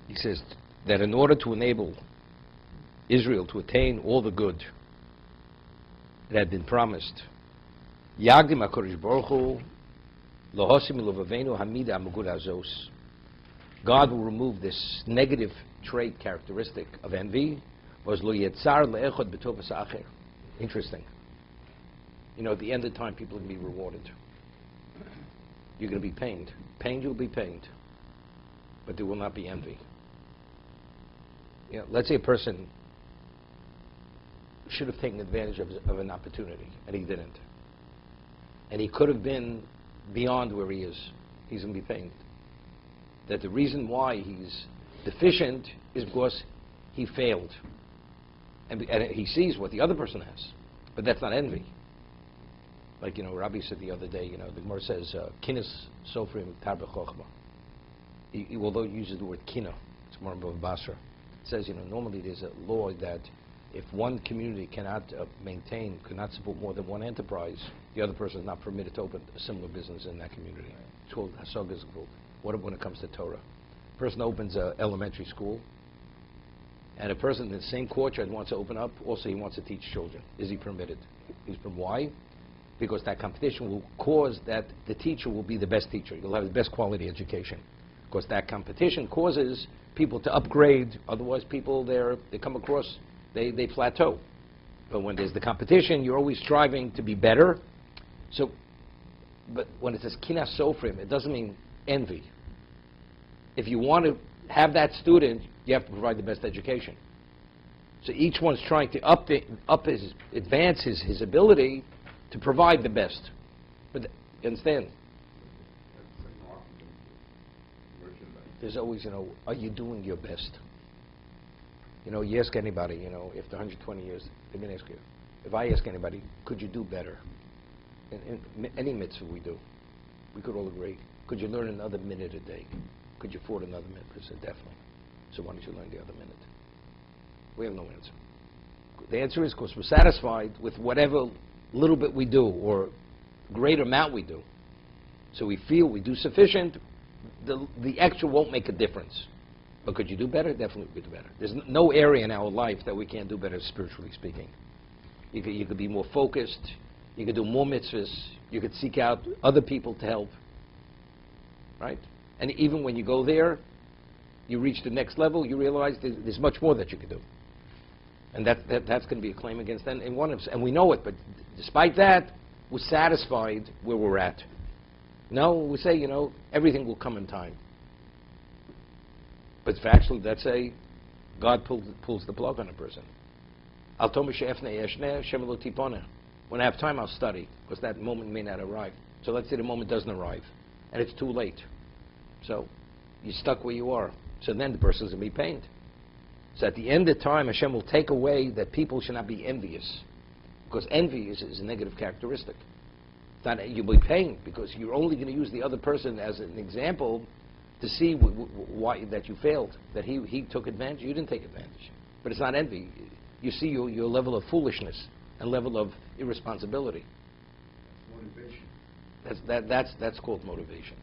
He says that in order to enable Israel to attain all the good that had been promised, Yagdim HaKadosh Baruch Hu Lohosim Lovavenu Hamida Amagud Azos. God will remove this negative trait characteristic of envy. Was Lo Yetzar Le'echad B'tovas Acher. Interesting. You know, at the end of time, people are going to be rewarded. You're going to be pained. Pained, you'll be pained. But there will not be envy. You know, let's say a person should have taken advantage of an opportunity, and he didn't. And he could have been beyond where he is. He's going to be pained. That the reason why he's deficient is because he failed. And he sees what the other person has. But that's not envy. Like, you know, Rabbi said the other day, you know, the Gemara says, Kinas Sofrim Tarbe Chochma. Although he uses the word kina, it's more above Basra. It says, you know, normally there's a law that if one community cannot cannot support more than one enterprise, the other person is not permitted to open a similar business in that community. It's called Hasog. What when it comes to Torah? A person opens an elementary school, and a person in the same courtyard wants to open up, also he wants to teach children. Is he permitted? He's permitted. Why? Because that competition will cause that the teacher will be the best teacher. You'll have the best quality education. Because that competition causes people to upgrade. Otherwise, people they come across, they plateau. But when there's the competition, you're always striving to be better. So, but when it says kinas sofrim, it doesn't mean envy. If you want to have that student, you have to provide the best education. So each one's trying to advance his ability to provide the best. But you understand? There's always, you know, are you doing your best? You know, you ask anybody, you know, after 120 years, they're going to ask you. If I ask anybody, could you do better? In any mitzvah we do, we could all agree. Could you learn another minute a day? Could you afford another minute? I said, definitely. So why don't you learn the other minute? We have no answer. The answer is because we're satisfied with whatever little bit we do or great amount we do. So we feel we do sufficient. The extra won't make a difference. But could you do better? Definitely we could do better. There's no area in our life that we can't do better, spiritually speaking. You could be more focused. You could do more mitzvahs. You could seek out other people to help. Right? And even when you go there, you reach the next level, you realize there's much more that you could do. And that's going to be a claim against them. And we know it, but despite that, we're satisfied where we're at. No, we say, you know, everything will come in time. But actually, that's God pulls the plug on a person. When I have time, I'll study, because that moment may not arrive. So let's say the moment doesn't arrive, and it's too late. So you're stuck where you are. So then the person's going to be pained. So at the end of time, Hashem will take away that people should not be envious. Because envy is a negative characteristic. It's not, you'll be pained because you're only going to use the other person as an example to see why that you failed, that he took advantage, you didn't take advantage. But it's not envy. You see your level of foolishness and level of irresponsibility. Motivation. That's called motivation.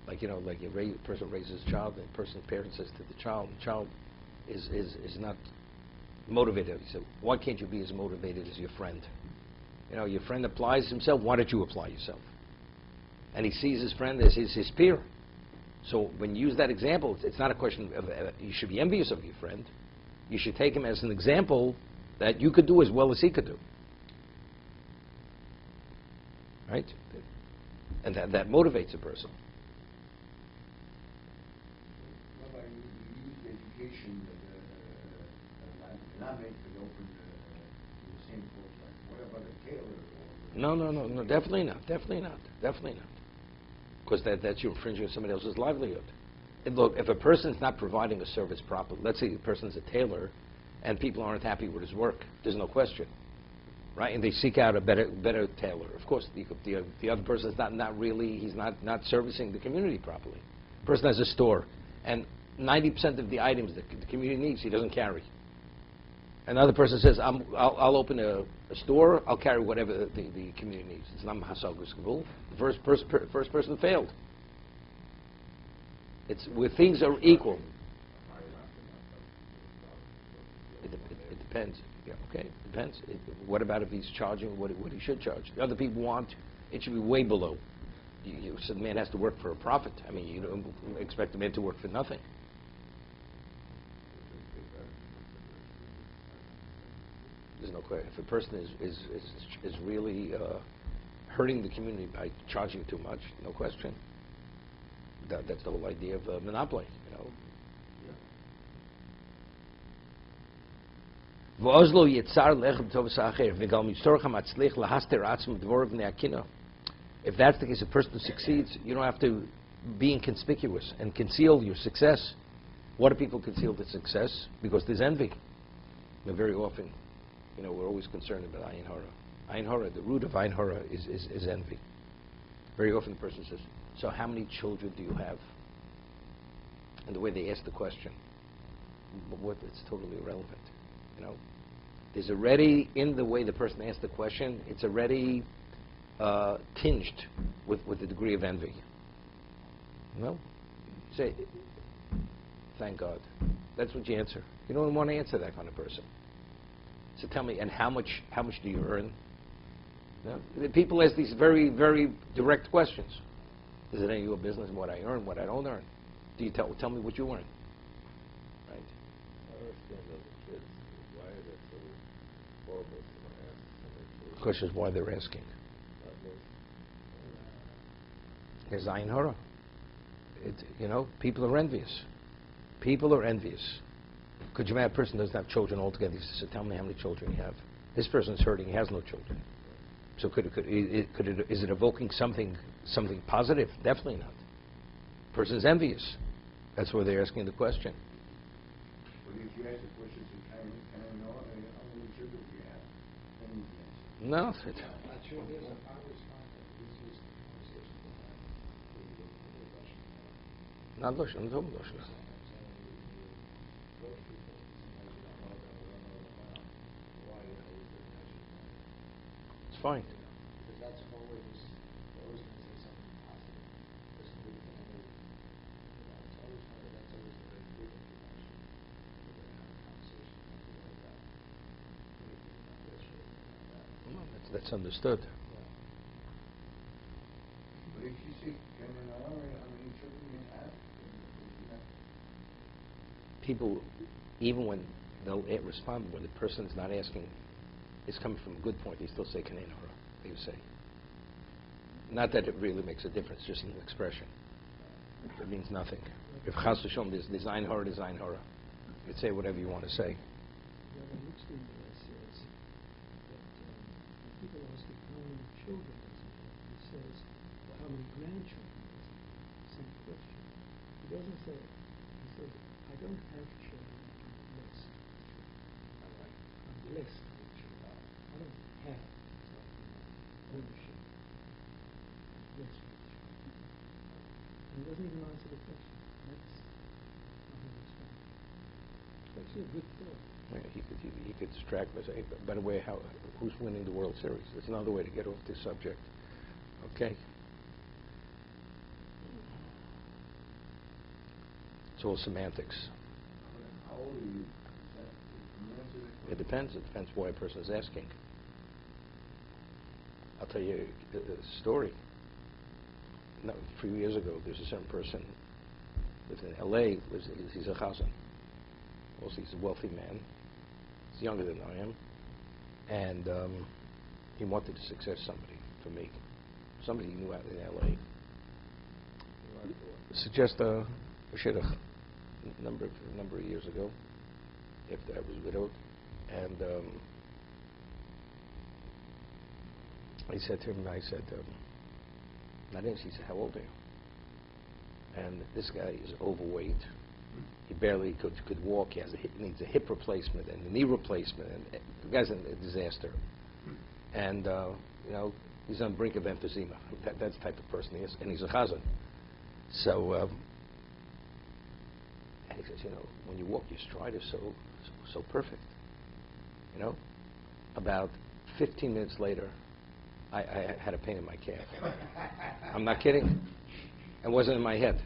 Like, you know, like a person raises a child, and the person's parent says to the child is not motivated. He said, why can't you be as motivated as your friend? You know, your friend applies himself, why don't you apply yourself? And he sees his friend as his peer. So when you use that example, it's not a question of you should be envious of your friend. You should take him as an example that you could do as well as he could do. Right? And that motivates a person. Education not make it open in the same course. What about a tailor? No, definitely not. Because that's you infringing on somebody else's livelihood. And look, if a person's not providing a service properly, let's say the person's a tailor, and people aren't happy with his work, there's no question, right? And they seek out a better tailor. Of course, the other person's he's not servicing the community properly. The person has a store, and 90% of the items that the community needs, he doesn't carry. Another person says, I'll open a store, I'll carry whatever the community needs. It's not Haazinu. The first person failed. It's where things are equal. It depends. Yeah, okay, it depends. What about if he's charging what he should charge? The other people want, it should be way below. So the man has to work for a profit. I mean, you don't expect the man to work for nothing. There's no question. If a person is really hurting the community by charging too much, no question. That's the whole idea of monopoly, you know. If that's the case, a person who succeeds, you don't have to be inconspicuous and conceal your success. What do people conceal their success? Because there's envy. And very often, you know, we're always concerned about Ayin Hara. Ayin Hara, the root of Ayin Hara is envy. Very often the person says, so how many children do you have? And the way they ask the question, it's totally irrelevant, you know. There's already, in the way the person asks the question, it's already tinged with a degree of envy. No? Say, thank God. That's what you answer. You don't want to answer that kind of person. So tell me, and how much do you earn? No? The people ask these very, very direct questions. Is it any of your business what I earn, what I don't earn? Do you tell me what you earn? Right? I understand the kids. Why are they so horrible to ask? The question is why they're asking. There's Ayin Hara. You know, people are envious. People are envious. Could you imagine a person who doesn't have children altogether? He says, tell me how many children you have. This person's hurting, he has no children. So is it evoking something positive? Definitely not. The person's envious. That's why they're asking the question. But if you ask the question, can I know how many children you have? Then you can answer. No. Not sure there's a obvious concept. This is the conversation we have with Russian. Not Russian, I'm talking Russian. It's fine. Because that's always going to say something positive. Doesn't do it any, it's always kind of, that's always a very good introduction. We're going to have a conversation, something like that. What do you think about this or about that? That's understood. But if you say, can I know how many children you have? People, even when they'll respond, when the person's not asking, it's coming from a good point, they still say Kanei Hara, they say. Not that it really makes a difference, just an expression. It means nothing. If Chas V'Shalom, there's Ayin Hara, there's Ayin Hara. You can say whatever you want to say. Rabbi Lichtenberg says that when people ask him how many children does he have, he says, well, how many grandchildren does he have? Same question. He doesn't say, he says, I don't have children, I'm blessed with children. I'm blessed with children. I don't have ownership. I'm blessed with children. And he doesn't even answer the question. That's how he responds. It's actually a good thought. Yeah, he could distract by saying, by the way, who's winning the World Series? There's another way to get off this subject. Okay? It's all semantics. How old are you? Can you answer that question? It depends. It depends why a person is asking. I'll tell you a story. A few years ago, there's a certain person lived in L.A. He's a Haazinu. Also, he's a wealthy man. He's younger than I am. And he wanted to success somebody for me. Somebody he knew out in L.A. Suggest a shidduch a number of years ago, after I was widowed. And he said to him, I said, he said, how old are you? And this guy is overweight. He barely could walk. He needs a hip replacement and a knee replacement. And the guy's a disaster. And he's on the brink of emphysema. That's the type of person he is. And he's a Haazinu. So, and he says, when you walk, your stride is so perfect. About 15 minutes later, I had a pain in my calf. I'm not kidding. It wasn't in my head.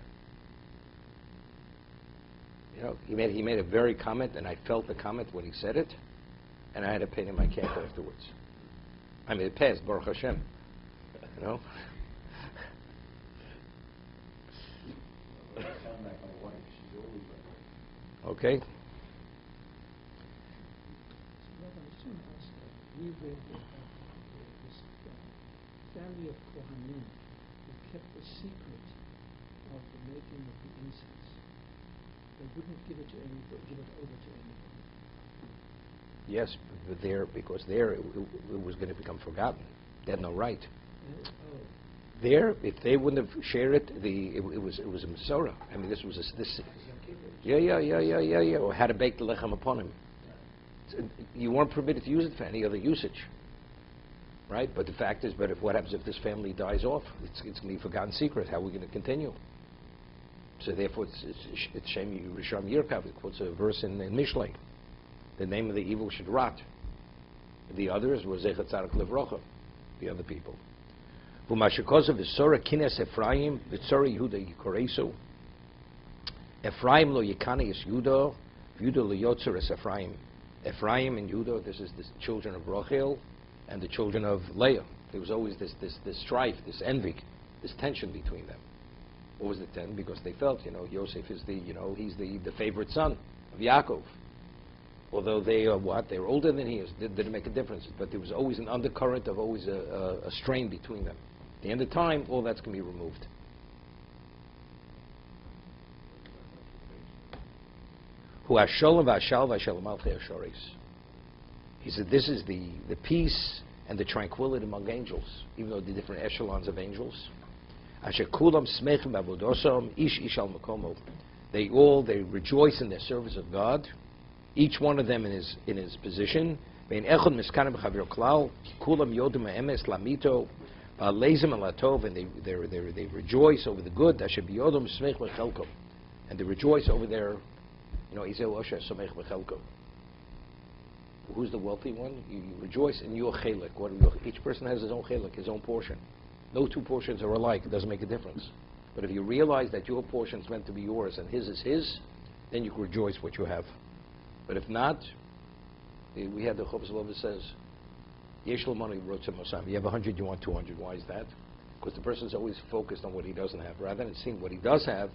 He made a very comment, and I felt the comment when he said it, and I had a pain in my calf afterwards. I mean, it passed, Baruch Hashem. You know? Sound like my wife. She's always like that. Okay? So, Rabbi, I just want to ask, we read this family of Kohanim who kept the secret of the making of the incense. They wouldn't give it over to anybody. Yes, but because it was going to become forgotten. They had no right. Oh, There, if they wouldn't have shared it, it was a Masorah. I mean, this was this. Yeah. Or how to bake the lechem upon him. You weren't permitted to use it for any other usage, right? But the fact is, what happens if this family dies off? It's going to be a forgotten secret. How are we going to continue? So therefore, it's Shem Risham Yirkav. It quotes a verse in Mishlei. The name of the evil should rot. The others were Zechat Tzarek Levrocha, the other people. V'mashikosav v'sora kines Ephraim v'sora Yehuda yikoresu. Ephraim lo yikani es Yehuda, Yehuda lo yotzer es Ephraim. Ephraim and Yehuda, this is the children of Rachel and the children of Leah. There was always this strife, this envy, this tension between them. What was the tension? Because they felt, Yosef is he's the favorite son of Yaakov. Although they are they were older than he is, didn't make a difference. But there was always an undercurrent of always a strain between them. At the end of time, all that's going to be removed. He said, this is the peace and the tranquility among angels, even though the different echelons of angels. They rejoice in their service of God, each one of them in his position. And they rejoice over the good. And they rejoice over their, who's the wealthy one? You rejoice in your chelik. Each person has his own chelik, his own portion. No two portions are alike. It doesn't make a difference. But if you realize that your portion is meant to be yours and his is his, then you can rejoice what you have. But if not, we had the Chofetz Lova says, Yesh L'mani Rotzeh Mosam. You have 100, you want 200. Why is that? Because the person's always focused on what he doesn't have, rather than seeing what he does have,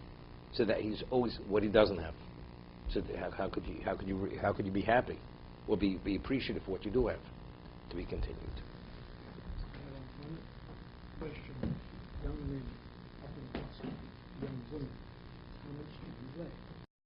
so that he's always what he doesn't have. So how could you be happy, or be appreciative for what you do have? To be continued. One question, young men, up in the hospital, young women, how much do you weigh?